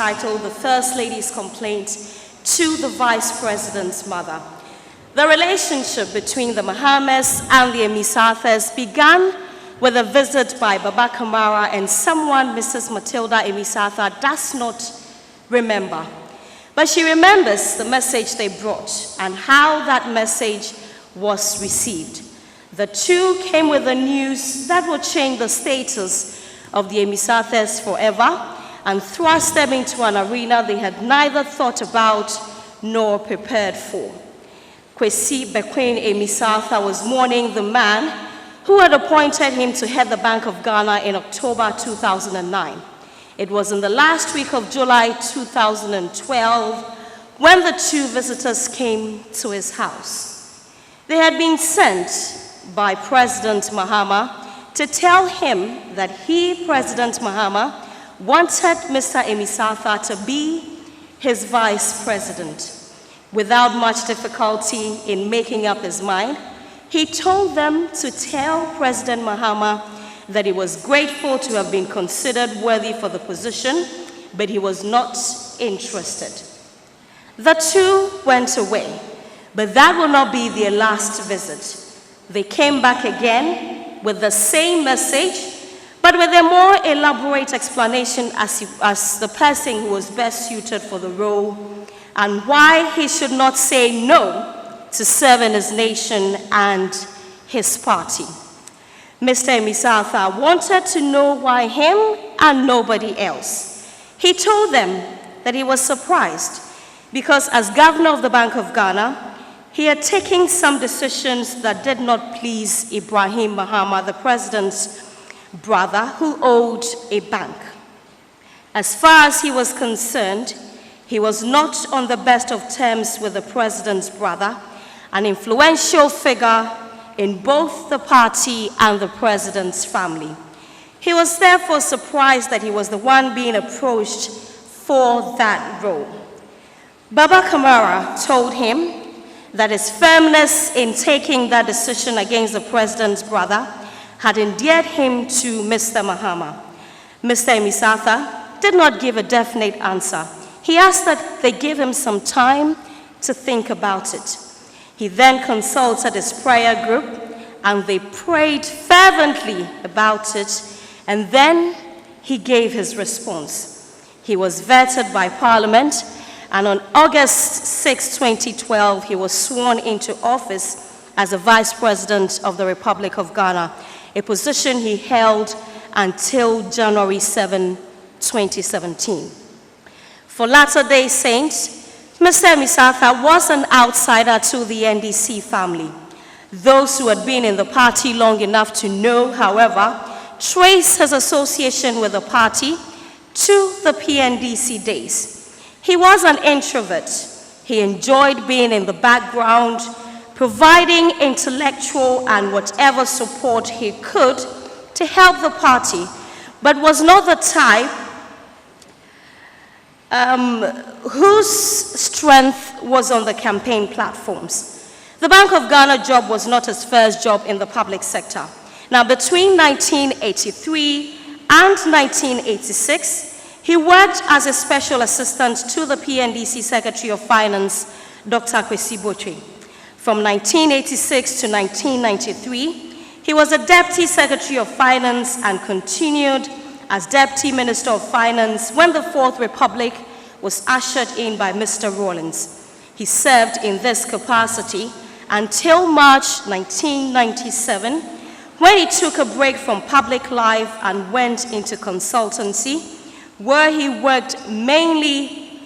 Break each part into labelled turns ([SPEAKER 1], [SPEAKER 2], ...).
[SPEAKER 1] titled The First Lady's Complaint to the Vice President's Mother. The relationship between the Mahames and the Emisathes began with a visit by Baba Kamara and someone Mrs. Matilda Emisatha does not remember. But she remembers the message they brought and how that message was received. The two came with the news that would change the status of the Emisathes forever and thrust them into an arena they had neither thought about nor prepared for. Kwesi Bekwin Emisatha was mourning the man who had appointed him to head the Bank of Ghana in October 2009. It was in the last week of July 2012 when the two visitors came to his house. They had been sent by President Mahama to tell him that he, President Mahama, wanted Mr. Emisatha to be his vice president. Without much difficulty in making up his mind, he told them to tell President Mahama that he was grateful to have been considered worthy for the position, but he was not interested. The two went away, but that will not be their last visit. They came back again with the same message, but with a more elaborate explanation as the person who was best suited for the role and why he should not say no to serving his nation and his party. Mr. Emisatha wanted to know why him and nobody else. He told them that he was surprised because as governor of the Bank of Ghana, he had taken some decisions that did not please Ibrahim Mahama, the president's brother, who owed a bank. As far as he was concerned, he was not on the best of terms with the president's brother, an influential figure in both the party and the president's family. He was therefore surprised that he was the one being approached for that role. Baba Kamara told him that his firmness in taking that decision against the president's brother had endeared him to Mr. Mahama. Mr. Emisatha did not give a definite answer. He asked that they give him some time to think about it. He then consulted his prayer group and they prayed fervently about it, and then he gave his response. He was vetted by Parliament, and on August 6, 2012, he was sworn into office as the Vice President of the Republic of Ghana, a position he held until January 7, 2017. For Latter-day Saints, Mr. Emisatha was an outsider to the NDC family. Those who had been in the party long enough to know, however, trace his association with the party to the PNDC days. He was an introvert. He enjoyed being in the background, providing intellectual and whatever support he could to help the party, but was not the type whose strength was on the campaign platforms. The Bank of Ghana job was not his first job in the public sector. Now, between 1983 and 1986, he worked as a special assistant to the PNDC Secretary of Finance, Dr. Kwesi Botwe. From 1986 to 1993, he was a Deputy Secretary of Finance and continued as Deputy Minister of Finance when the Fourth Republic was ushered in by Mr. Rawlings. He served in this capacity until March 1997, when he took a break from public life and went into consultancy, where he worked mainly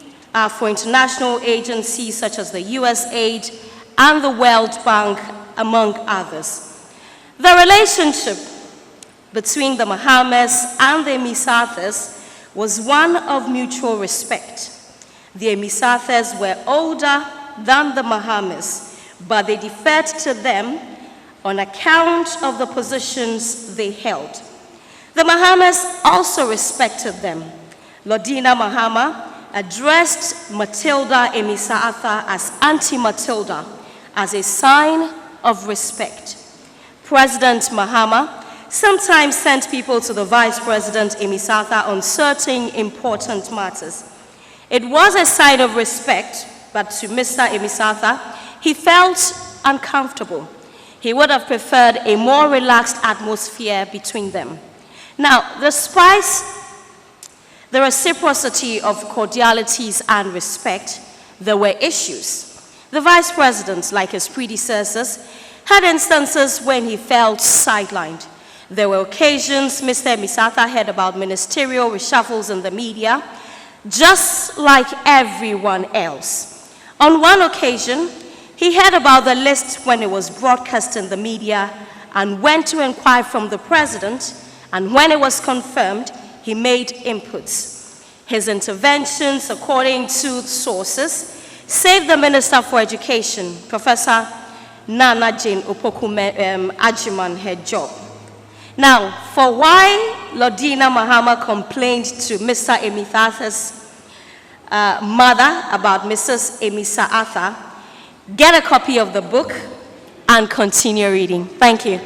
[SPEAKER 1] for international agencies such as the USAID and the World Bank, among others. The relationship between the Mahames and the Emisathes was one of mutual respect. The Emisathes were older than the Mahames, but they deferred to them on account of the positions they held. The Mahames also respected them. Lordina Mahama addressed Matilda Emisatha as Auntie Matilda as a sign of respect. President Mahama sometimes sent people to the Vice President Emisatha on certain important matters. It was a sign of respect, but to Mr. Emisatha, he felt uncomfortable. He would have preferred a more relaxed atmosphere between them. Now, despite the reciprocity of cordialities and respect, there were issues. The vice president, like his predecessors, had instances when he felt sidelined. There were occasions Mr. Emisatha heard about ministerial reshuffles in the media, just like everyone else. On one occasion, he heard about the list when it was broadcast in the media and went to inquire from the president, and when it was confirmed, he made inputs. His interventions, according to sources, saved the Minister for Education, Professor Nana Jane Ajiman, her job. Now, for why Lordina Mahama complained to Mr. Emisatha's mother about Mrs. Emisatha, get a copy of the book and continue reading. Thank you.